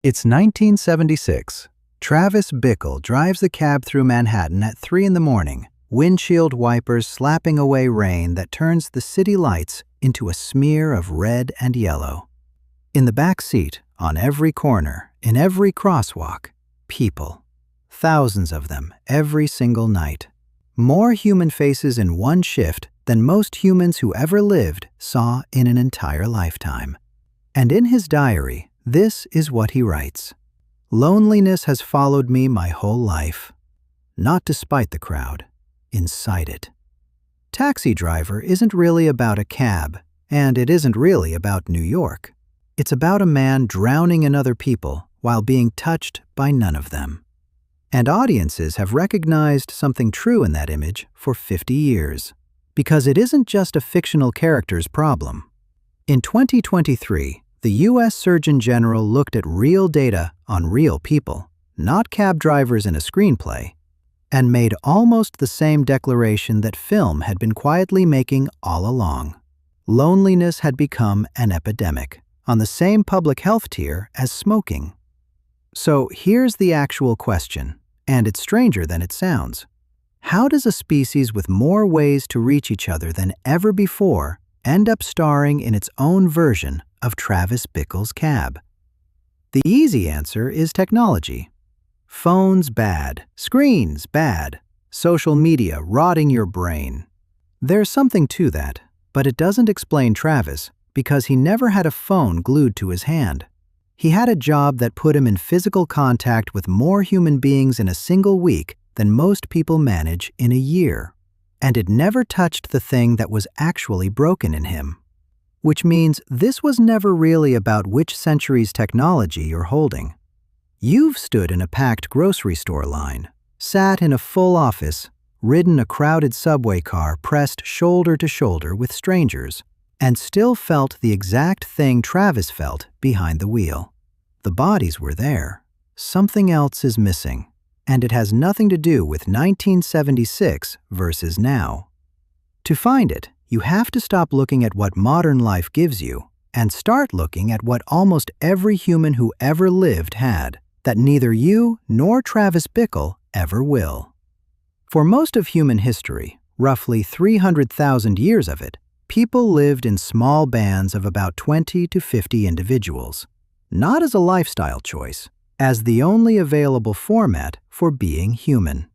It's 1976. Travis Bickle drives the cab through Manhattan at 3 in the morning, windshield wipers slapping away rain that turns the city lights into a smear of red and yellow. In the back seat, on every corner, in every crosswalk, people. Thousands of them every single night. More human faces in one shift than most humans who ever lived saw in an entire lifetime. And in his diary, this is what he writes. Loneliness has followed me my whole life. Not despite the crowd, inside it. Taxi Driver isn't really about a cab, and it isn't really about New York. It's about a man drowning in other people while being touched by none of them. And audiences have recognized something true in that image for 50 years, because it isn't just a fictional character's problem. In 2023, the U.S. Surgeon General looked at real data on real people, not cab drivers in a screenplay, and made almost the same declaration that film had been quietly making all along. Loneliness had become an epidemic, on the same public health tier as smoking. So here's the actual question, and it's stranger than it sounds. How does a species with more ways to reach each other than ever before end up starring in its own version of Travis Bickle's cab? The easy answer is technology. Phones bad, screens bad, social media rotting your brain. There's something to that, but it doesn't explain Travis because he never had a phone glued to his hand. He had a job that put him in physical contact with more human beings in a single week than most people manage in a year. And it never touched the thing that was actually broken in him. Which means this was never really about which century's technology you're holding. You've stood in a packed grocery store line, sat in a full office, ridden a crowded subway car pressed shoulder to shoulder with strangers, and still felt the exact thing Travis felt behind the wheel. The bodies were there. Something else is missing, and it has nothing to do with 1976 versus now. To find it, you have to stop looking at what modern life gives you and start looking at what almost every human who ever lived had, that neither you nor Travis Bickle ever will. For most of human history, roughly 300,000 years of it, people lived in small bands of about 20 to 50 individuals, not as a lifestyle choice, as the only available format for being human.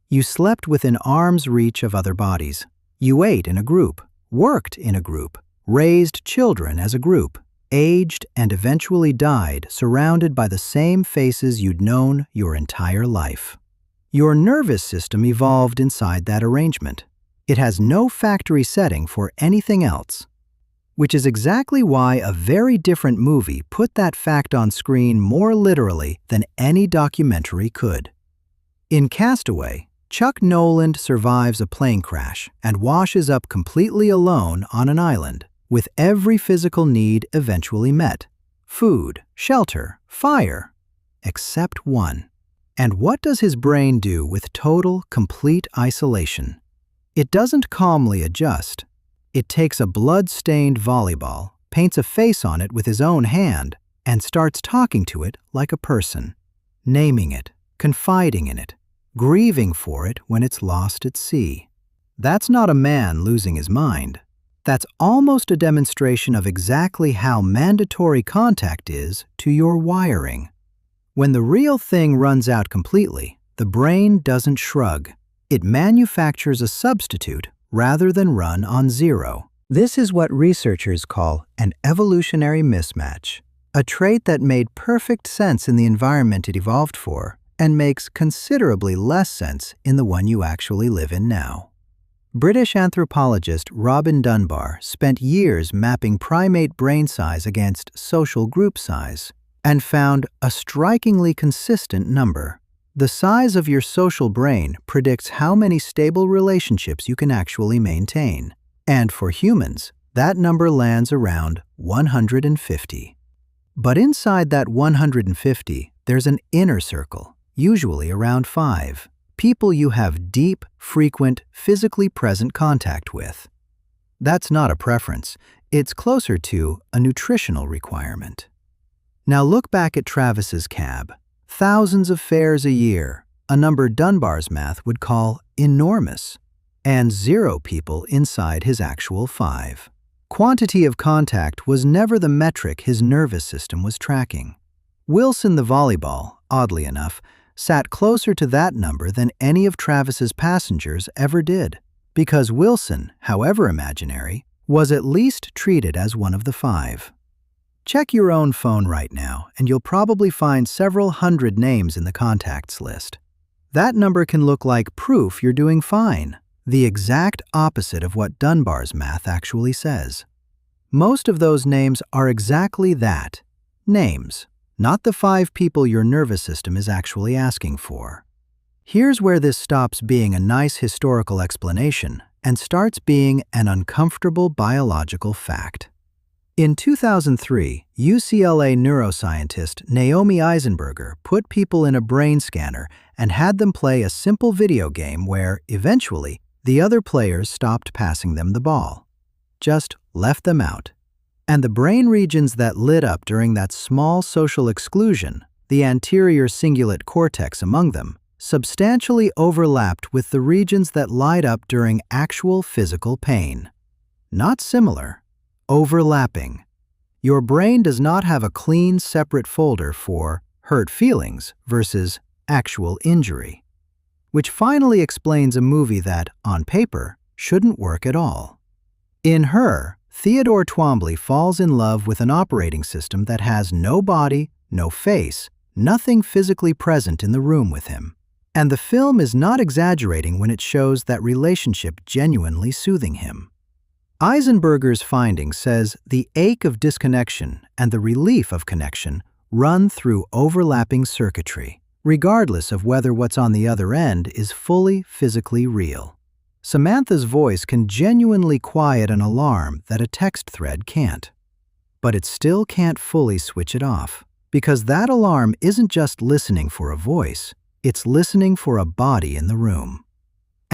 You slept within arm's reach of other bodies. You ate in a group, worked in a group, raised children as a group, aged and eventually died surrounded by the same faces you'd known your entire life. Your nervous system evolved inside that arrangement. It has no factory setting for anything else, which is exactly why a very different movie put that fact on screen more literally than any documentary could. In Castaway, Chuck Noland survives a plane crash and washes up completely alone on an island, with every physical need eventually met: food, shelter, fire, except one. And what does his brain do with total, complete isolation? It doesn't calmly adjust. It takes a blood-stained volleyball, paints a face on it with his own hand, and starts talking to it like a person, naming it, confiding in it, grieving for it when it's lost at sea. That's not a man losing his mind. That's almost a demonstration of exactly how mandatory contact is to your wiring. When the real thing runs out completely, the brain doesn't shrug. It manufactures a substitute rather than run on zero. This is what researchers call an evolutionary mismatch, a trait that made perfect sense in the environment it evolved for and makes considerably less sense in the one you actually live in now. British anthropologist Robin Dunbar spent years mapping primate brain size against social group size and found a strikingly consistent number. The size of your social brain predicts how many stable relationships you can actually maintain. And for humans, that number lands around 150. But inside that 150, there's an inner circle, usually around 5. People you have deep, frequent, physically present contact with. That's not a preference. It's closer to a nutritional requirement. Now look back at Travis's cab. Thousands of fares a year, a number Dunbar's math would call enormous, and 0 people inside his actual 5. Quantity of contact was never the metric his nervous system was tracking. Wilson the volleyball, oddly enough, sat closer to that number than any of Travis's passengers ever did, because Wilson, however imaginary, was at least treated as one of the 5. Check your own phone right now, and you'll probably find several hundred names in the contacts list. That number can look like proof you're doing fine, the exact opposite of what Dunbar's math actually says. Most of those names are exactly that, names, not the 5 people your nervous system is actually asking for. Here's where this stops being a nice historical explanation and starts being an uncomfortable biological fact. In 2003, UCLA neuroscientist Naomi Eisenberger put people in a brain scanner and had them play a simple video game where, eventually, the other players stopped passing them the ball. Just left them out. And the brain regions that lit up during that small social exclusion, the anterior cingulate cortex among them, substantially overlapped with the regions that light up during actual physical pain. Not similar, overlapping. Your brain does not have a clean, separate folder for hurt feelings versus actual injury, which finally explains a movie that, on paper, shouldn't work at all. In Her, Theodore Twombly falls in love with an operating system that has no body, no face, nothing physically present in the room with him. And the film is not exaggerating when it shows that relationship genuinely soothing him. Eisenberger's finding says the ache of disconnection and the relief of connection run through overlapping circuitry, regardless of whether what's on the other end is fully physically real. Samantha's voice can genuinely quiet an alarm that a text thread can't. But it still can't fully switch it off, because that alarm isn't just listening for a voice, it's listening for a body in the room.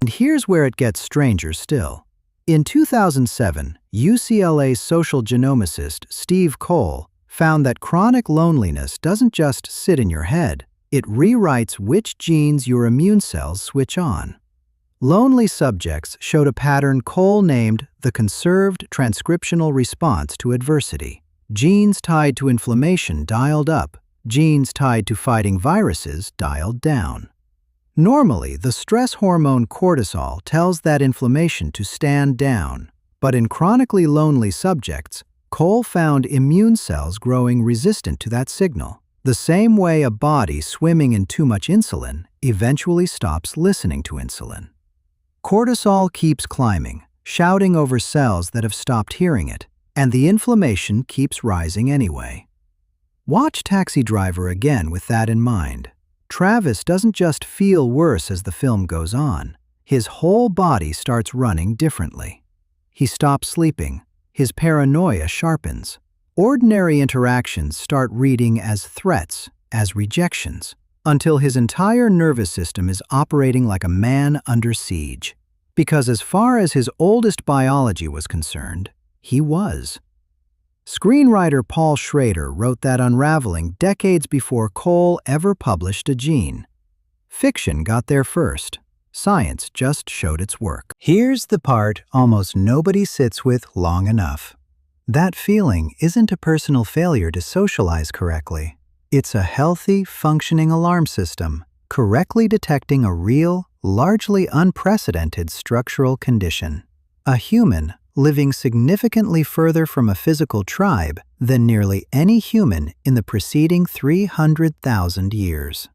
And here's where it gets stranger still. In 2007, UCLA social genomicist Steve Cole found that chronic loneliness doesn't just sit in your head, it rewrites which genes your immune cells switch on. Lonely subjects showed a pattern Cole named the conserved transcriptional response to adversity. Genes tied to inflammation dialed up, genes tied to fighting viruses dialed down. Normally, the stress hormone cortisol tells that inflammation to stand down, but in chronically lonely subjects, Cole found immune cells growing resistant to that signal, the same way a body swimming in too much insulin eventually stops listening to insulin. Cortisol keeps climbing, shouting over cells that have stopped hearing it, and the inflammation keeps rising anyway. Watch Taxi Driver again with that in mind. Travis doesn't just feel worse as the film goes on. His whole body starts running differently. He stops sleeping. His paranoia sharpens. Ordinary interactions start reading as threats, as rejections, until his entire nervous system is operating like a man under siege. Because as far as his oldest biology was concerned, he was. Screenwriter Paul Schrader wrote that unraveling decades before Cole ever published a gene. Fiction got there first. Science just showed its work. Here's the part almost nobody sits with long enough. That feeling isn't a personal failure to socialize correctly. It's a healthy, functioning alarm system, correctly detecting a real, largely unprecedented structural condition. A human living significantly further from a physical tribe than nearly any human in the preceding 300,000 years.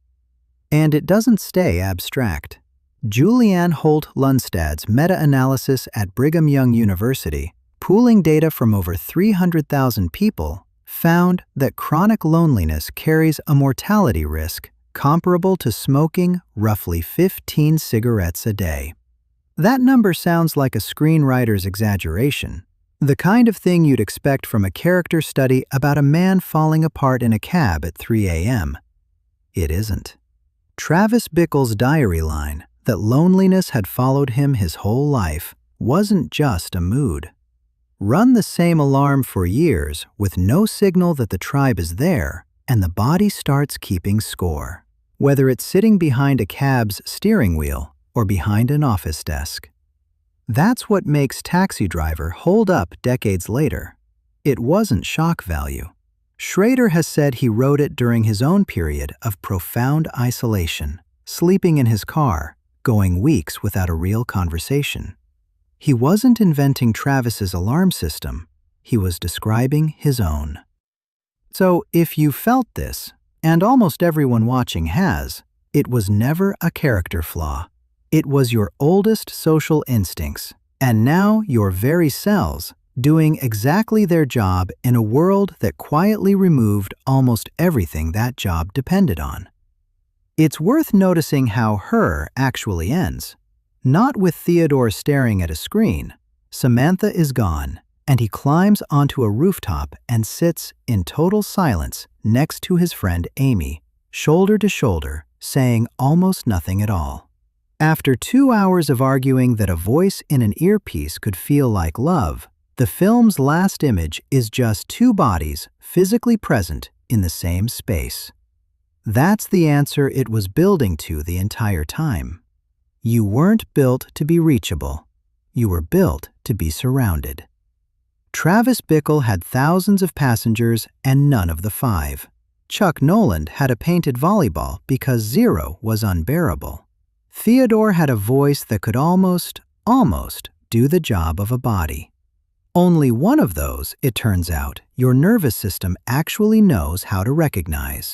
And it doesn't stay abstract. Julianne Holt-Lundstad's meta-analysis at Brigham Young University, pooling data from over 300,000 people, found that chronic loneliness carries a mortality risk comparable to smoking roughly 15 cigarettes a day. That number sounds like a screenwriter's exaggeration, the kind of thing you'd expect from a character study about a man falling apart in a cab at 3 a.m. It isn't. Travis Bickle's diary line that loneliness had followed him his whole life wasn't just a mood. Run the same alarm for years with no signal that the tribe is there, and the body starts keeping score, whether it's sitting behind a cab's steering wheel or behind an office desk. That's what makes Taxi Driver hold up decades later. It wasn't shock value. Schrader has said he wrote it during his own period of profound isolation, sleeping in his car, going weeks without a real conversation. He wasn't inventing Travis's alarm system, he was describing his own. So if you felt this, and almost everyone watching has, it was never a character flaw. It was your oldest social instincts, and now your very cells, doing exactly their job in a world that quietly removed almost everything that job depended on. It's worth noticing how Her actually ends. Not with Theodore staring at a screen. Samantha is gone, and he climbs onto a rooftop and sits in total silence next to his friend Amy, shoulder to shoulder, saying almost nothing at all. After 2 hours of arguing that a voice in an earpiece could feel like love, the film's last image is just two bodies physically present in the same space. That's the answer it was building to the entire time. You weren't built to be reachable. You were built to be surrounded. Travis Bickle had thousands of passengers and none of the 5. Chuck Noland had a painted volleyball because 0 was unbearable. Theodore had a voice that could almost do the job of a body. Only one of those, it turns out, your nervous system actually knows how to recognize.